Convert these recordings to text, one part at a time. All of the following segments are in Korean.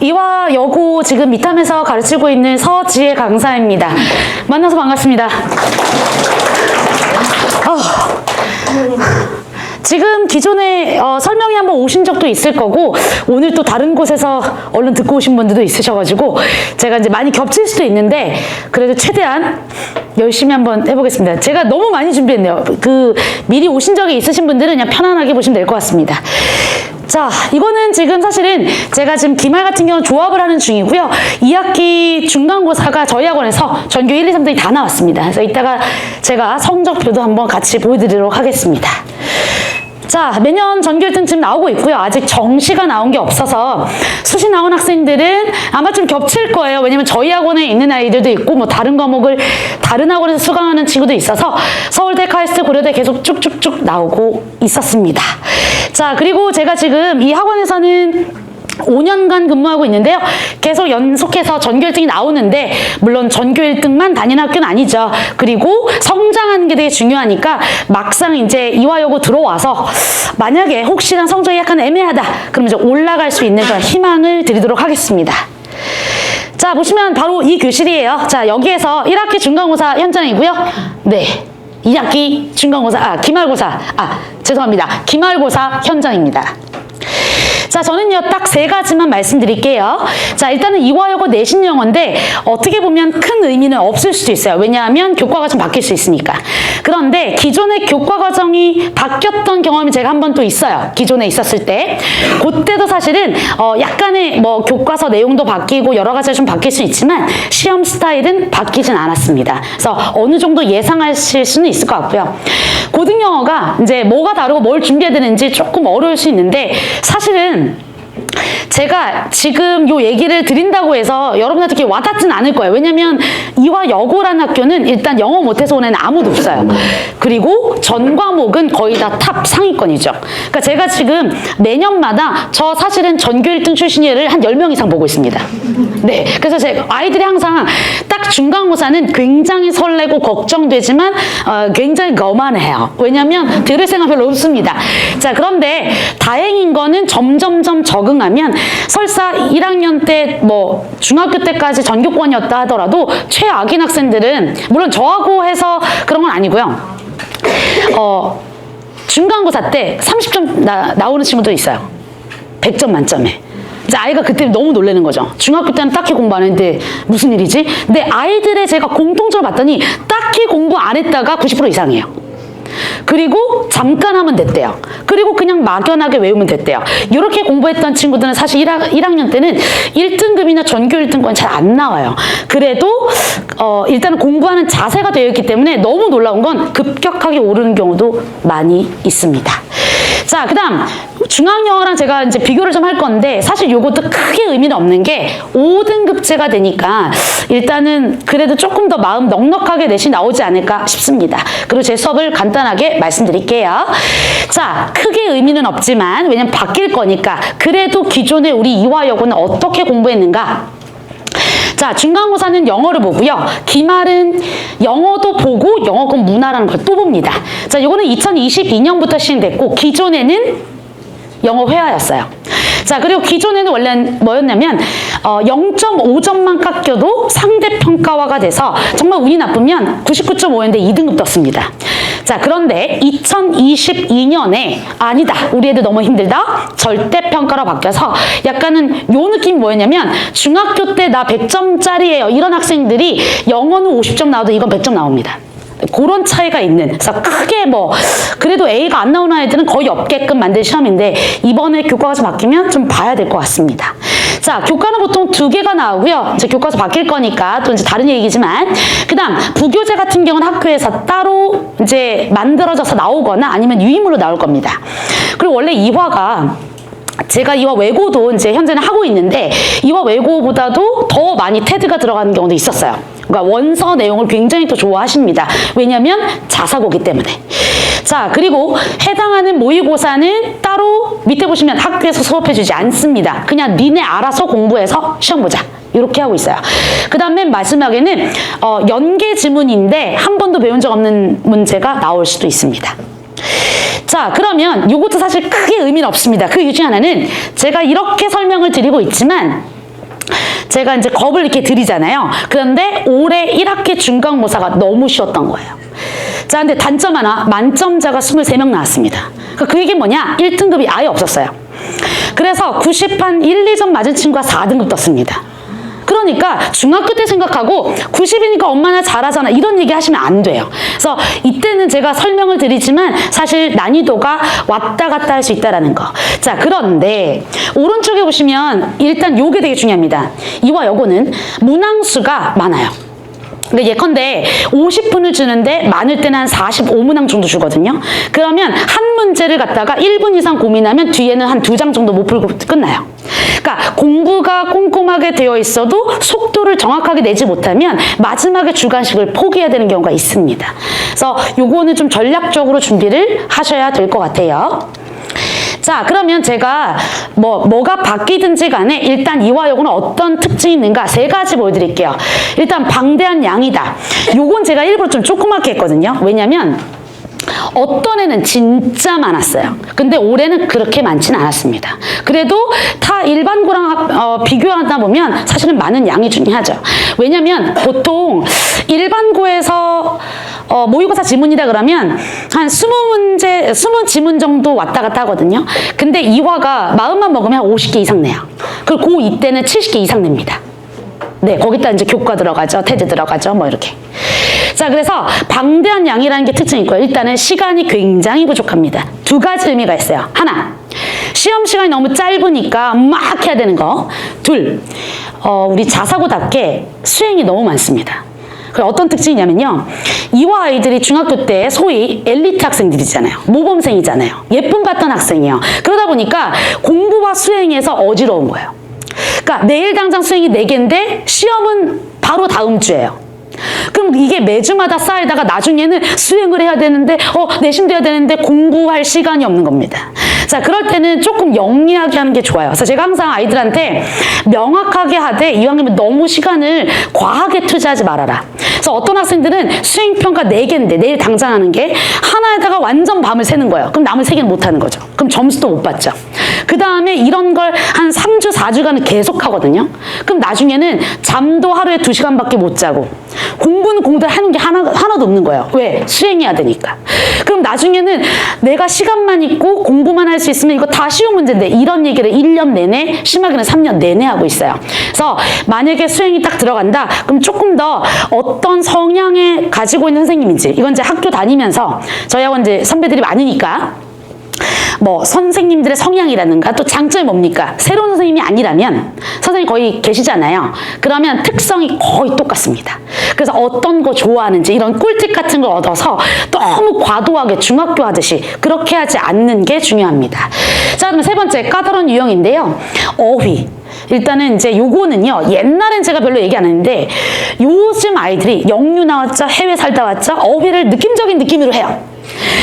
이화여고 지금 미탐에서 가르치고 있는 서지혜 강사입니다. 만나서 반갑습니다. 지금 기존에 설명회 한번 오신 적도 있을 거고 오늘 또 다른 곳에서 얼른 듣고 오신 분들도 있으셔가지고 제가 이제 많이 겹칠 수도 있는데 그래도 최대한 열심히 한번 해보겠습니다. 제가 너무 많이 준비했네요. 미리 오신 적이 있으신 분들은 그냥 편안하게 보시면 될 것 같습니다. 자, 이거는 지금 사실은 제가 지금 기말 같은 경우는 조합을 하는 중이고요. 2학기 중간고사가 저희 학원에서 전교 1, 2, 3등이 다 나왔습니다. 그래서 이따가 제가 성적표도 한번 같이 보여드리도록 하겠습니다. 자, 매년 전교 1등 지금 나오고 있고요. 아직 정시가 나온 게 없어서 수시 나온 학생들은 아마 좀 겹칠 거예요. 왜냐면 저희 학원에 있는 아이들도 있고 뭐 다른 과목을 다른 학원에서 수강하는 친구도 있어서 서울대, 카이스트, 고려대 계속 쭉쭉쭉 나오고 있었습니다. 자, 그리고 제가 지금 이 학원에서는 5년간 근무하고 있는데요. 계속 연속해서 전교 1등이 나오는데 물론 전교 1등만 다니는 학교는 아니죠. 그리고 성장하는 게 되게 중요하니까 막상 이제 이화여고 들어와서 만약에 혹시나 성적이 약간 애매하다 그러면 이제 올라갈 수 있는 그런 희망을 드리도록 하겠습니다. 자, 보시면 바로 이 교실이에요. 자, 여기에서 1학기 중간고사 현장이고요. 네. 2학기 중간고사, 죄송합니다. 기말고사 현장입니다. 자, 저는요, 딱 3가지만 말씀드릴게요. 자, 일단은 이화여고 내신 영어인데, 어떻게 보면 큰 의미는 없을 수도 있어요. 왜냐하면 교과가 좀 바뀔 수 있으니까. 그런데 기존의 교과 과정이 바뀌었던 경험이 제가 한 번 또 있어요. 기존에 있었을 때. 그때도 사실은, 약간의 뭐 교과서 내용도 바뀌고 여러 가지가 좀 바뀔 수 있지만, 시험 스타일은 바뀌진 않았습니다. 그래서 어느 정도 예상하실 수는 있을 것 같고요. 고등영어가 이제 뭐가 다르고 뭘 준비해야 되는지 조금 어려울 수 있는데, 사실은 제가 지금 요 얘기를 드린다고 해서 여러분한테 와닿진 않을 거예요. 왜냐면 이화여고라는 학교는 일단 영어 못해서 온 애는 아무도 없어요. 그리고 전 과목은 거의 다 탑 상위권이죠. 그러니까 제가 지금 매년마다 저 사실은 전교 1등 출신 애를 한 10명 이상 보고 있습니다. 네. 그래서 제가 아이들이 항상 딱 중간고사는 굉장히 설레고 걱정되지만 굉장히 거만해요. 왜냐면 들을 생각 별로 없습니다. 자, 그런데 다행인 거는 점점점 적응하면 설사 1학년 때 뭐 중학교 때까지 전교권이었다 하더라도 최악인 학생들은 물론 저하고 해서 그런 건 아니고요. 중간고사 때 30점 나오는 친구도 있어요. 100점 만점에. 이제 아이가 그때 너무 놀라는 거죠. 중학교 때는 딱히 공부 안 했는데 무슨 일이지? 근데 아이들의 제가 공통점을 봤더니 딱히 공부 안 했다가 90% 이상이에요. 그리고 잠깐 하면 됐대요. 그리고 그냥 막연하게 외우면 됐대요. 이렇게 공부했던 친구들은 사실 1학년 때는 1등급이나 전교 1등급은 잘 안 나와요. 그래도 일단은 공부하는 자세가 되어 있기 때문에 너무 놀라운 건 급격하게 오르는 경우도 많이 있습니다. 자, 그 다음 중앙영어랑 제가 이제 비교를 좀 할 건데 사실 요것도 크게 의미는 없는 게 5등급제가 되니까 일단은 그래도 조금 더 마음 넉넉하게 내신 나오지 않을까 싶습니다. 그리고 제 수업을 간단하게 말씀드릴게요. 자, 크게 의미는 없지만 왜냐면 바뀔 거니까 그래도 기존에 우리 이화여고는 어떻게 공부했는가? 자, 중간고사는 영어를 보고요. 기말은 영어도 보고 영어권 문화라는 걸 또 봅니다. 자, 이거는 2022년부터 시행됐고 기존에는 영어 회화였어요. 자, 그리고 기존에는 원래 뭐였냐면 0.5점만 깎여도 상대평가화가 돼서 정말 운이 나쁘면 99.5였는데 2등급 떴습니다. 자, 그런데 2022년에 아니다, 우리 애들 너무 힘들다, 절대평가로 바뀌어서 약간은 요 느낌이 뭐였냐면 중학교 때 나 100점짜리예요 이런 학생들이 영어는 50점 나와도 이건 100점 나옵니다. 그런 차이가 있는, 그래서 크게 뭐 그래도 A가 안 나오는 아이들은 거의 없게끔 만든 시험인데 이번에 교과가 바뀌면 좀 봐야 될 것 같습니다. 자, 교과는 보통 2개가 나오고요. 이제 교과서 바뀔 거니까 또 이제 다른 얘기지만, 그 다음 부교재 같은 경우는 학교에서 따로 이제 만들어져서 나오거나 아니면 유인물로 나올 겁니다. 그리고 원래 이화가 제가 이화 외고도 이제 현재는 하고 있는데 이화 외고보다도 더 많이 테드가 들어가는 경우도 있었어요. 그러니까 원서 내용을 굉장히 또 좋아하십니다. 왜냐면 자사고기 때문에. 자, 그리고 해당하는 모의고사는 따로 밑에 보시면 학교에서 수업해주지 않습니다. 그냥 니네 알아서 공부해서 시험 보자. 이렇게 하고 있어요. 그 다음 맨 마지막에는 연계 지문인데 한 번도 배운 적 없는 문제가 나올 수도 있습니다. 자, 그러면 이것도 사실 크게 의미는 없습니다. 그 이유 중 하나는 제가 이렇게 설명을 드리고 있지만 제가 이제 겁을 이렇게 들이잖아요. 그런데 올해 1학기 중간고사가 너무 쉬웠던 거예요. 자, 근데 단점 하나, 만점자가 23명 나왔습니다. 그 얘기는 뭐냐? 1등급이 아예 없었어요. 그래서 90한 1, 2점 맞은 친구가 4등급 떴습니다. 그러니까 중학교 때 생각하고 90이니까 엄마나 잘하잖아 이런 얘기 하시면 안 돼요. 그래서 이때는 제가 설명을 드리지만 사실 난이도가 왔다 갔다 할 수 있다라는 거. 자, 그런데 오른쪽에 보시면 일단 요게 되게 중요합니다. 이와 요거는 문항수가 많아요. 그러니까 예컨대 50분을 주는데 많을 때는 한 45문항 정도 주거든요. 그러면 한 문제를 갖다가 1분 이상 고민하면 뒤에는 한 2장 정도 못 풀고 끝나요. 그러니까 공부가 꼼꼼하게 되어 있어도 속도를 정확하게 내지 못하면 마지막에 주관식을 포기해야 되는 경우가 있습니다. 그래서 요거는 좀 전략적으로 준비를 하셔야 될 것 같아요. 자, 그러면 제가 뭐가 바뀌든지 간에 일단 이와 요거는 어떤 특징이 있는가 3가지 보여드릴게요. 일단 방대한 양이다. 요건 제가 일부러 좀 조그맣게 했거든요. 왜냐면 어떤 애는 진짜 많았어요. 근데 올해는 그렇게 많지는 않았습니다. 그래도 다 일반고랑 비교하다 보면 사실은 많은 양이 중요하죠. 왜냐면 보통 일반고에서 모의고사 지문이다 그러면 한 20문제, 20지문 정도 왔다 갔다 하거든요. 근데 이화가 마음만 먹으면 50개 이상 내요. 그리고 고2 때는 70개 이상 냅니다. 네, 거기다 이제 교과 들어가죠. 테드 들어가죠. 뭐 이렇게. 자, 그래서 방대한 양이라는 게 특징이 있고요. 일단은 시간이 굉장히 부족합니다. 2가지 의미가 있어요. 하나, 시험 시간이 너무 짧으니까 막 해야 되는 거. 2, 우리 자사고답게 수행이 너무 많습니다. 그리고 어떤 특징이냐면요. 이화 아이들이 중학교 때 소위 엘리트 학생들이잖아요. 모범생이잖아요. 예쁨 받던 학생이에요. 그러다 보니까 공부와 수행에서 어지러운 거예요. 그러니까 내일 당장 수행이 4개인데 시험은 바로 다음 주예요. 그럼 이게 매주마다 쌓이다가 나중에는 수행을 해야 되는데 내신도 해야 되는데 공부할 시간이 없는 겁니다. 자, 그럴 때는 조금 영리하게 하는 게 좋아요. 그래서 제가 항상 아이들한테 명확하게 하되 이왕이면 너무 시간을 과하게 투자하지 말아라. 그래서 어떤 학생들은 수행평가 4개인데 내일 당장 하는 게 하나에다가 완전 밤을 새는 거예요. 그럼 남은 3개는 못 하는 거죠. 그럼 점수도 못 받죠. 그 다음에 이런 걸 한 3주, 4주간은 계속 하거든요. 그럼 나중에는 잠도 하루에 2시간밖에 못 자고 공부는 공부를 하는 게 하나도 없는 거예요. 왜? 수행해야 되니까. 그럼 나중에는 내가 시간만 있고 공부만 할 수 있으면 이거 다 쉬운 문제인데 이런 얘기를 1년 내내, 심하게는 3년 내내 하고 있어요. 그래서 만약에 수행이 딱 들어간다, 그럼 조금 더 어떤 성향에 가지고 있는 선생님인지, 이건 이제 학교 다니면서 저희하고 이제 선배들이 많으니까 뭐 선생님들의 성향이라든가 또 장점이 뭡니까? 새로운 선생님이 아니라면 선생님 거의 계시잖아요. 그러면 특성이 거의 똑같습니다. 그래서 어떤 거 좋아하는지 이런 꿀팁 같은 걸 얻어서 너무 과도하게 중학교 하듯이 그렇게 하지 않는 게 중요합니다. 자, 그럼 3번째 까다로운 유형인데요. 어휘. 일단은 이제 요거는요, 옛날엔 제가 별로 얘기 안 했는데 요즘 아이들이 영유 나왔죠, 해외 살다 왔죠, 어휘를 느낌적인 느낌으로 해요.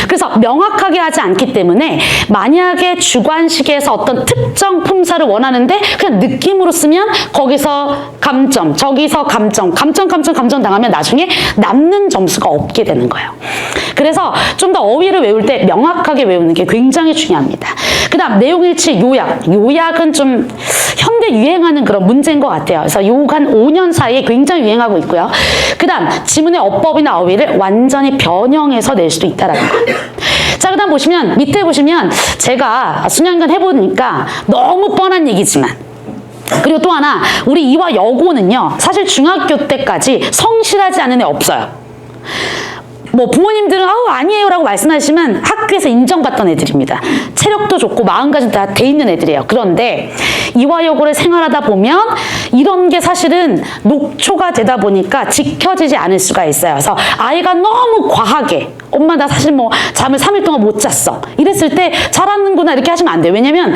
그래서 명확하게 하지 않기 때문에 만약에 주관식에서 어떤 특정 품사를 원하는데 그냥 느낌으로 쓰면 거기서 감점, 저기서 감점 당하면 나중에 남는 점수가 없게 되는 거예요. 그래서 좀 더 어휘를 외울 때 명확하게 외우는 게 굉장히 중요합니다. 그 다음 내용일치 요약. 요약은 좀 현대 유행하는 그런 문제인 것 같아요. 그래서 요 한 5년 사이에 굉장히 유행하고 있고요. 그 다음 지문의 어법이나 어휘를 완전히 변형해서 낼 수도 있다라는 거. 자, 그 다음 보시면 밑에 보시면 제가 수년간 해보니까 너무 뻔한 얘기지만, 그리고 또 하나 우리 이화 여고는요 사실 중학교 때까지 성실하지 않은 애 없어요. 뭐 부모님들은 아니에요 라고 말씀하시면 학교에서 인정받던 애들입니다. 체력도 좋고 마음가짐 다 돼 있는 애들이에요. 그런데 이화여고를 생활하다 보면 이런 게 사실은 녹초가 되다 보니까 지켜지지 않을 수가 있어요. 그래서 아이가 너무 과하게 엄마 나 사실 뭐 잠을 3일 동안 못 잤어 이랬을 때 잘하는구나 이렇게 하시면 안 돼요. 왜냐면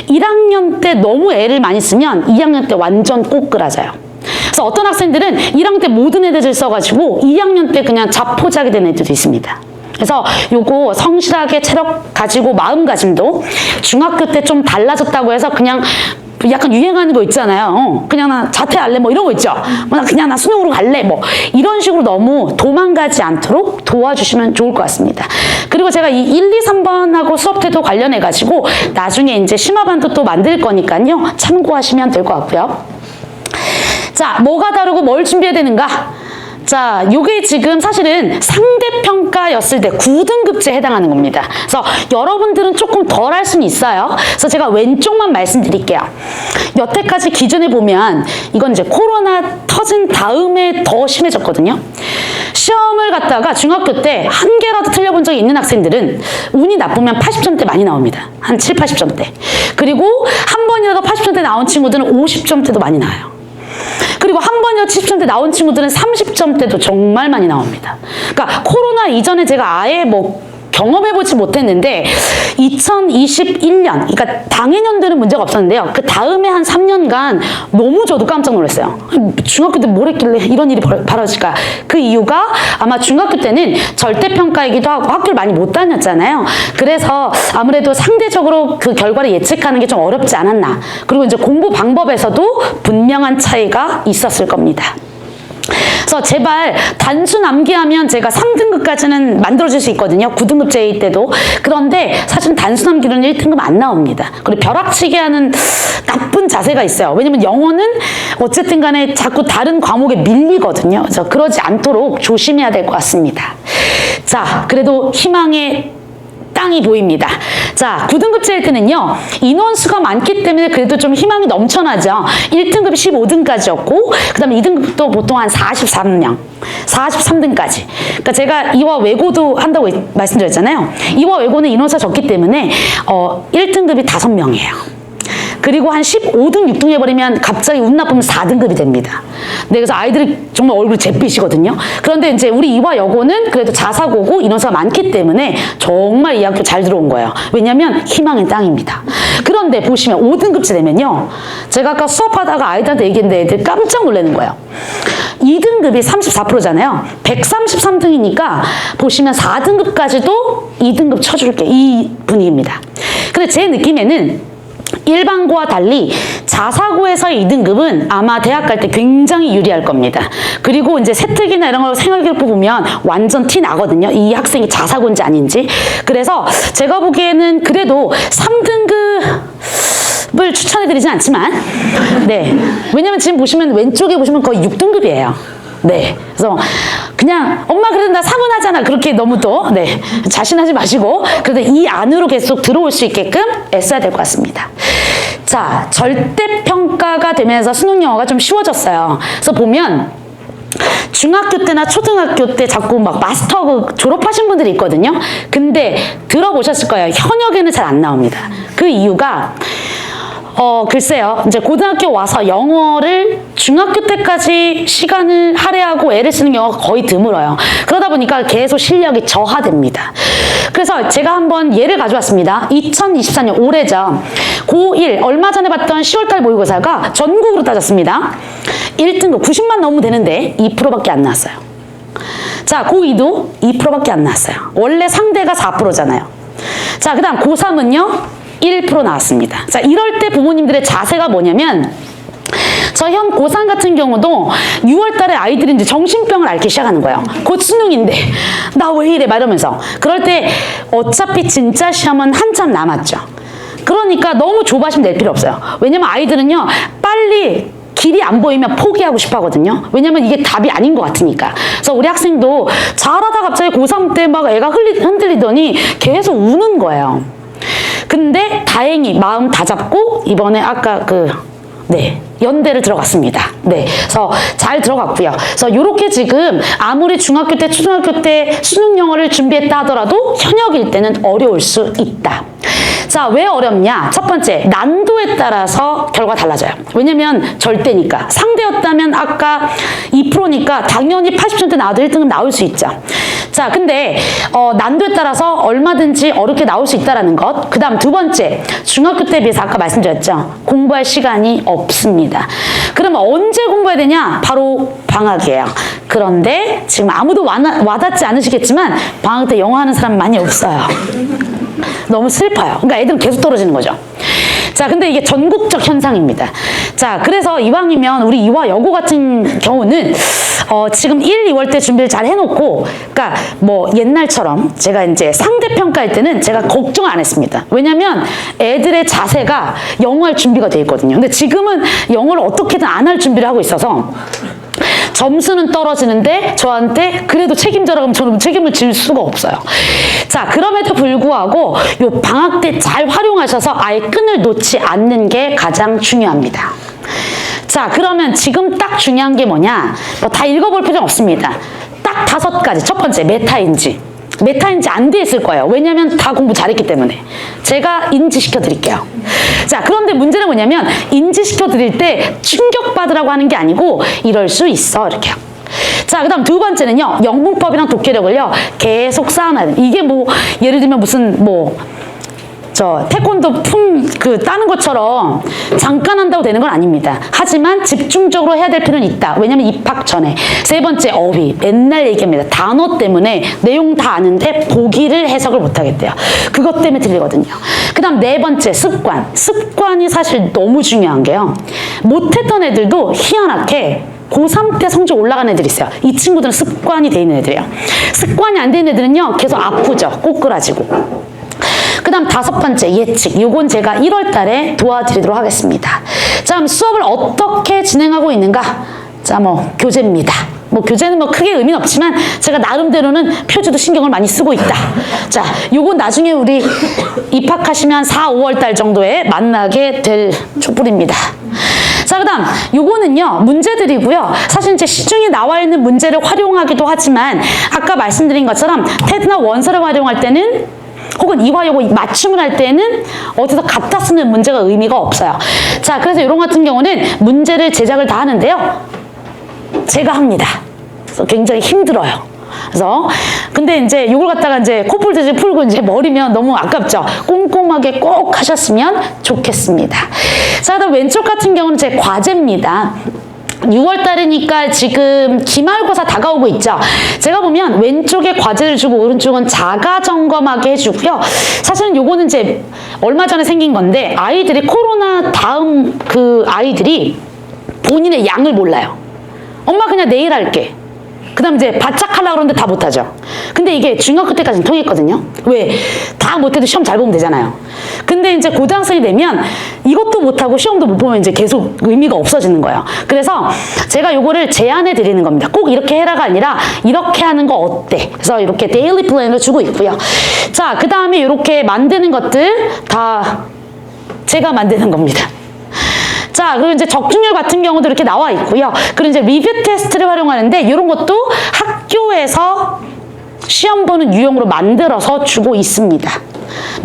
1학년 때 너무 애를 많이 쓰면 2학년 때 완전 꼬꾸라져요. 그래서 어떤 학생들은 1학년 때 모든 애들을 써가지고 2학년 때 그냥 자포자기 된 애들도 있습니다. 그래서 요거 성실하게 체력 가지고 마음가짐도 중학교 때 좀 달라졌다고 해서 그냥 약간 유행하는 거 있잖아요. 그냥 나 자퇴할래 뭐 이런 거 있죠. 그냥 나 수능으로 갈래 뭐 이런 식으로 너무 도망가지 않도록 도와주시면 좋을 것 같습니다. 그리고 제가 이 1, 2, 3번하고 수업 태도 관련해 가지고 나중에 이제 심화반도 또 만들 거니까요. 참고하시면 될 것 같고요. 자, 뭐가 다르고 뭘 준비해야 되는가? 자, 요게 지금 사실은 상대평가였을 때 9등급제에 해당하는 겁니다. 그래서 여러분들은 조금 덜 할 수는 있어요. 그래서 제가 왼쪽만 말씀드릴게요. 여태까지 기존에 보면 이건 이제 코로나 터진 다음에 더 심해졌거든요. 시험을 갖다가 중학교 때 한 개라도 틀려본 적이 있는 학생들은 운이 나쁘면 80점대 많이 나옵니다. 한 7, 80점대. 그리고 한 번이라도 80점대 나온 친구들은 50점대도 많이 나와요. 그리고 한 번이라도 70점대 나온 친구들은 30점대도 정말 많이 나옵니다. 그러니까 코로나 이전에 제가 아예 경험해보지 못했는데 2021년, 그러니까 당해년도는 문제가 없었는데요. 그 다음에 한 3년간 너무 저도 깜짝 놀랐어요. 중학교 때 뭘 했길래 이런 일이 벌어질까? 그 이유가 아마 중학교 때는 절대평가이기도 하고 학교를 많이 못 다녔잖아요. 그래서 아무래도 상대적으로 그 결과를 예측하는 게 좀 어렵지 않았나. 그리고 이제 공부 방법에서도 분명한 차이가 있었을 겁니다. 그래서 제발 단순 암기하면 제가 3등급까지는 만들어줄 수 있거든요. 9등급 제의 때도. 그런데 사실은 단순 암기로는 1등급 안 나옵니다. 그리고 벼락치기 하는 나쁜 자세가 있어요. 왜냐면 영어는 어쨌든 간에 자꾸 다른 과목에 밀리거든요. 그래서 그러지 않도록 조심해야 될 것 같습니다. 자, 그래도 희망의 땅이 보입니다. 자, 9등급제일 때는요, 인원수가 많기 때문에 그래도 좀 희망이 넘쳐나죠. 1등급이 15등까지였고, 그 다음에 2등급도 보통 한 43명, 43등까지. 그러니까 제가 이화 외고도 한다고 말씀드렸잖아요. 이화 외고는 인원수가 적기 때문에 1등급이 5명이에요. 그리고 한 15등, 6등 해버리면 갑자기 운 나쁘면 4등급이 됩니다. 네, 그래서 아이들이 정말 얼굴이 잿빛이거든요. 그런데 이제 우리 이화여고는 그래도 자사고고 인원수가 많기 때문에 정말 이 학교 잘 들어온 거예요. 왜냐면 희망의 땅입니다. 그런데 보시면 5등급제 되면요. 제가 아까 수업하다가 아이들한테 얘기했는데 애들 깜짝 놀라는 거예요. 2등급이 34%잖아요. 133등이니까 보시면 4등급까지도 2등급 쳐줄게. 이 분위기입니다. 근데 제 느낌에는 일반고와 달리 자사고에서의 2등급은 아마 대학 갈 때 굉장히 유리할 겁니다. 그리고 이제 세특이나 이런 걸 생활기록 보면 완전 티 나거든요. 이 학생이 자사고인지 아닌지. 그래서 제가 보기에는 그래도 3등급을 추천해드리진 않지만, 네. 왜냐면 지금 보시면 왼쪽에 보시면 거의 6등급이에요. 네. 그래서 그냥 엄마 그래도 나 사문하잖아 그렇게 너무 또 자신하지 마시고 그래도 이 안으로 계속 들어올 수 있게끔 애써야 될 것 같습니다. 자, 절대평가가 되면서 수능 영어가 좀 쉬워졌어요. 그래서 보면 중학교 때나 초등학교 때 자꾸 막 마스터 졸업하신 분들이 있거든요. 근데 들어보셨을 거예요. 현역에는 잘 안 나옵니다. 그 이유가 글쎄요. 이제 고등학교 와서 영어를 중학교 때까지 시간을 할애하고 애를 쓰는 경우가 거의 드물어요. 그러다 보니까 계속 실력이 저하됩니다. 그래서 제가 한번 예를 가져왔습니다. 2024년 올해죠. 고1 얼마 전에 봤던 10월달 모의고사가 전국으로 따졌습니다. 1등급 90만 넘으면 되는데 2%밖에 안 나왔어요. 자, 고2도 2%밖에 안 나왔어요. 원래 상대가 4%잖아요. 자, 그 다음 고3은요. 1% 나왔습니다. 자, 이럴 때 부모님들의 자세가 뭐냐면 저 형 고3 같은 경우도 6월 달에 아이들이 이제 정신병을 앓기 시작하는 거예요. 곧 수능인데 나 왜 이래 막 이러면서 그럴 때 어차피 진짜 시험은 한참 남았죠. 그러니까 너무 조바심 낼 필요 없어요. 왜냐면 아이들은요 빨리 길이 안 보이면 포기하고 싶어 하거든요. 왜냐면 이게 답이 아닌 것 같으니까. 그래서 우리 학생도 잘하다 갑자기 고3 때 막 애가 흔들리더니 계속 우는 거예요. 근데 다행히 마음 다잡고 이번에 아까 연대를 들어갔습니다. 네, 그래서 잘 들어갔고요. 그래서 이렇게 지금 아무리 중학교 때, 초등학교 때 수능 영어를 준비했다 하더라도 현역일 때는 어려울 수 있다. 자, 왜 어렵냐? 첫 번째, 난도에 따라서 결과 달라져요. 왜냐면 절대니까. 상대였다면 아까 2%니까 당연히 80점대 나와도 1등급 나올 수 있죠. 자, 근데 난도에 따라서 얼마든지 어렵게 나올 수 있다는 것. 그 다음 두 번째, 중학교 때에 비해서 아까 말씀드렸죠. 공부할 시간이 없습니다. 그러면 언제 공부해야 되냐? 바로 방학이에요. 그런데 지금 아무도 와닿지 않으시겠지만 방학 때 영어 하는 사람 많이 없어요. 너무 슬퍼요. 그러니까 애들은 계속 떨어지는 거죠. 자, 근데 이게 전국적 현상입니다. 자, 그래서 이왕이면 우리 이화여고 같은 경우는 지금 1, 2월 때 준비를 잘 해놓고, 그러니까 뭐 옛날처럼 제가 이제 상대평가할 때는 제가 걱정 안 했습니다. 왜냐면 애들의 자세가 영어할 준비가 돼 있거든요. 근데 지금은 영어를 어떻게든 안 할 준비를 하고 있어서 점수는 떨어지는데 저한테 그래도 책임져라 그러면 저는 책임을 질 수가 없어요. 자, 그럼에도 불구하고 요 방학 때 잘 활용하셔서 아예 끈을 놓지 않는 게 가장 중요합니다. 자, 그러면 지금 딱 중요한 게 뭐냐? 뭐 다 읽어볼 필요는 없습니다. 딱 5가지. 첫 번째, 메타인지. 메타인지 안 돼 있을 거예요. 왜냐면 다 공부 잘했기 때문에. 제가 인지시켜 드릴게요. 자, 그런데 문제는 뭐냐면 인지시켜 드릴 때 충격받으라고 하는 게 아니고 이럴 수 있어. 이렇게요. 자, 그 다음 2번째는요. 영문법이랑 독해력을요. 계속 쌓아놔야 돼요. 이게 뭐 예를 들면 무슨 태권도 따는 것처럼 잠깐 한다고 되는 건 아닙니다. 하지만 집중적으로 해야 될 필요는 있다. 왜냐면 입학 전에. 3번째, 어휘. 맨날 얘기합니다. 단어 때문에 내용 다 아는데 보기를 해석을 못 하겠대요. 그것 때문에 들리거든요. 그 다음 4번째, 습관. 습관이 사실 너무 중요한 게요. 못했던 애들도 희한하게 고3 때 성적 올라간 애들이 있어요. 이 친구들은 습관이 돼 있는 애들이에요. 습관이 안 돼 있는 애들은요. 계속 아프죠. 꼬꾸라지고. 그 다음 5번째, 예측. 요건 제가 1월 달에 도와드리도록 하겠습니다. 자, 그럼 수업을 어떻게 진행하고 있는가? 자, 교재입니다. 교재는 크게 의미는 없지만 제가 나름대로는 표지도 신경을 많이 쓰고 있다. 자, 요건 나중에 우리 입학하시면 4, 5월 달 정도에 만나게 될 촛불입니다. 자, 그 다음 요거는요 문제들이고요. 사실 이제 시중에 나와 있는 문제를 활용하기도 하지만 아까 말씀드린 것처럼 테드나 원서를 활용할 때는 혹은 이와 요거 맞춤을 할 때는 어디서 갖다 쓰는 문제가 의미가 없어요. 자, 그래서 이런 같은 경우는 문제를 제작을 다 하는데요. 제가 합니다. 그래서 굉장히 힘들어요. 그래서 근데 이제 요걸 갖다가 이제 코뿔듯이 풀고 이제 머리면 너무 아깝죠. 꼼꼼하게 꼭 하셨으면 좋겠습니다. 자, 그다음 왼쪽 같은 경우는 제 과제입니다. 6월 달이니까 지금 기말고사 다가오고 있죠. 제가 보면 왼쪽에 과제를 주고 오른쪽은 자가 점검하게 해주고요. 사실은 요거는 이제 얼마 전에 생긴 건데 아이들이 코로나 다음 아이들이 본인의 양을 몰라요. 엄마 그냥 내일 할게. 그 다음 이제 바짝 하려고 그러는데 다 못하죠. 근데 이게 중학교 때까지는 통했거든요. 왜? 다 못해도 시험 잘 보면 되잖아요. 근데 이제 고등학생이 되면 이것도 못하고 시험도 못 보면 이제 계속 의미가 없어지는 거예요. 그래서 제가 요거를 제안해 드리는 겁니다. 꼭 이렇게 해라가 아니라 이렇게 하는 거 어때? 그래서 이렇게 데일리 플랜을 주고 있고요. 자, 그 다음에 이렇게 만드는 것들 다 제가 만드는 겁니다. 자, 그리고 이제 적중률 같은 경우도 이렇게 나와 있고요. 그리고 이제 리뷰 테스트를 활용하는데 이런 것도 학교에서 시험 보는 유형으로 만들어서 주고 있습니다.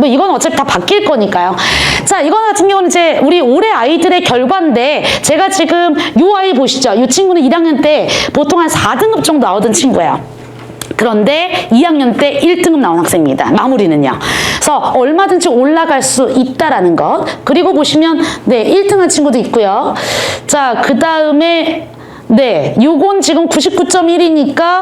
이건 어차피 다 바뀔 거니까요. 자, 이거 같은 경우는 이제 우리 올해 아이들의 결과인데 제가 지금 요 아이 보시죠. 이 친구는 1학년 때 보통 한 4등급 정도 나오던 친구예요. 그런데 2학년 때 1등급 나온 학생입니다. 마무리는요. 그래서 얼마든지 올라갈 수 있다라는 것. 그리고 보시면 1등한 친구도 있고요. 자, 그 다음에 요건 지금 99.1이니까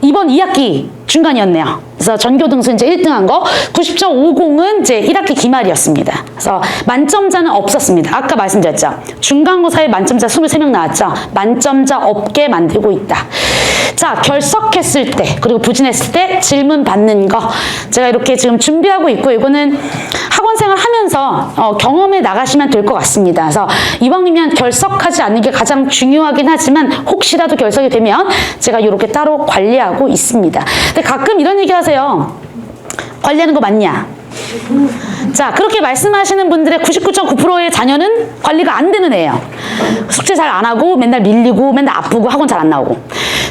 이번 2학기 중간이었네요. 그래서 전교등수 이제 1등한 거 90.50은 이제 1학기 기말이었습니다. 그래서 만점자는 없었습니다. 아까 말씀드렸죠. 중간고사에 만점자 23명 나왔죠. 만점자 없게 만들고 있다. 자, 결석했을 때 그리고 부진했을 때 질문 받는 거 제가 이렇게 지금 준비하고 있고 이거는 학원생활 하면서 경험해 나가시면 될 것 같습니다. 그래서 이왕이면 결석하지 않는 게 가장 중요하긴 하지만 혹시라도 결석이 되면 제가 이렇게 따로 관리하고 있습니다. 근데 가끔 이런 얘기 하세요. 관리하는 거 맞냐? 자, 그렇게 말씀하시는 분들의 99.9%의 자녀는 관리가 안 되는 애예요. 숙제 잘 안 하고 맨날 밀리고 맨날 아프고 학원 잘 안 나오고.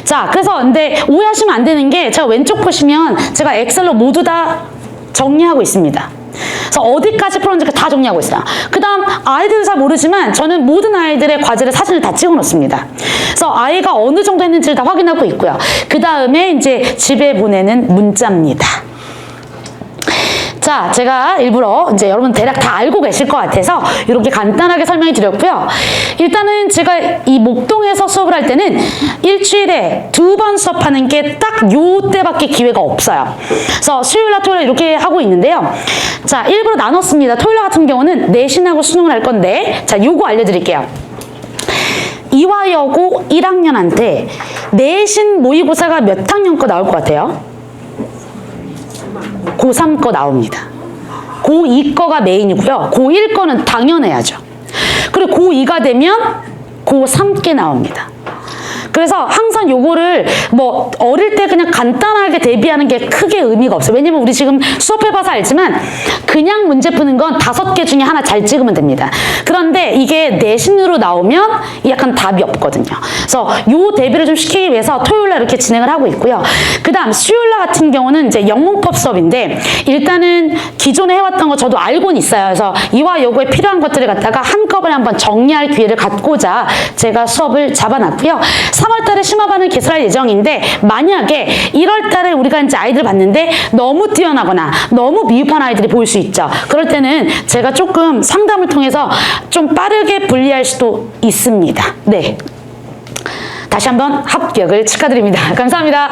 자, 그래서 근데 오해하시면 안 되는 게 제가 왼쪽 보시면 제가 엑셀로 모두 다 정리하고 있습니다. 그래서 어디까지 풀었는지 다 정리하고 있어요. 그 다음 아이들은 잘 모르지만 저는 모든 아이들의 과제를 사진을 다 찍어 놓습니다. 그래서 아이가 어느 정도 했는지를 다 확인하고 있고요. 그 다음에 이제 집에 보내는 문자입니다. 자, 제가 일부러 이제 여러분 대략 다 알고 계실 것 같아서 이렇게 간단하게 설명해 드렸고요. 일단은 제가 이 목동에서 수업을 할 때는 일주일에 2번 수업하는 게 딱 요때밖에 기회가 없어요. 그래서 수요일날 토요일 이렇게 하고 있는데요. 자, 일부러 나눴습니다. 토요일 같은 경우는 내신하고 수능을 할 건데 자, 요거 알려드릴게요. 이화여고 1학년한테 내신 모의고사가 몇 학년 거 나올 것 같아요? 고3 거 나옵니다. 고2 거가 메인이고요. 고1 거는 당연해야죠. 그리고 고2가 되면 고3 게 나옵니다. 그래서 항상 요거를 뭐 어릴 때 그냥 간단하게 대비하는 게 크게 의미가 없어요. 왜냐면 우리 지금 수업해봐서 알지만 그냥 문제 푸는 건 5개 중에 하나 잘 찍으면 됩니다. 그런데 이게 내신으로 나오면 약간 답이 없거든요. 그래서 요 대비를 좀 시키기 위해서 토요일날 이렇게 진행을 하고 있고요. 그 다음 수요일날 같은 경우는 이제 영문법 수업인데 일단은 기존에 해왔던 거 저도 알고는 있어요. 그래서 이와 요거에 필요한 것들을 갖다가 한꺼번에 한번 정리할 기회를 갖고자 제가 수업을 잡아놨고요. 3월달에 심화반을 개설할 예정인데 만약에 1월달에 우리가 이제 아이들 봤는데 너무 뛰어나거나 너무 미흡한 아이들이 보일 수 있죠. 그럴 때는 제가 조금 상담을 통해서 좀 빠르게 분리할 수도 있습니다. 네. 다시 한번 합격을 축하드립니다. 감사합니다.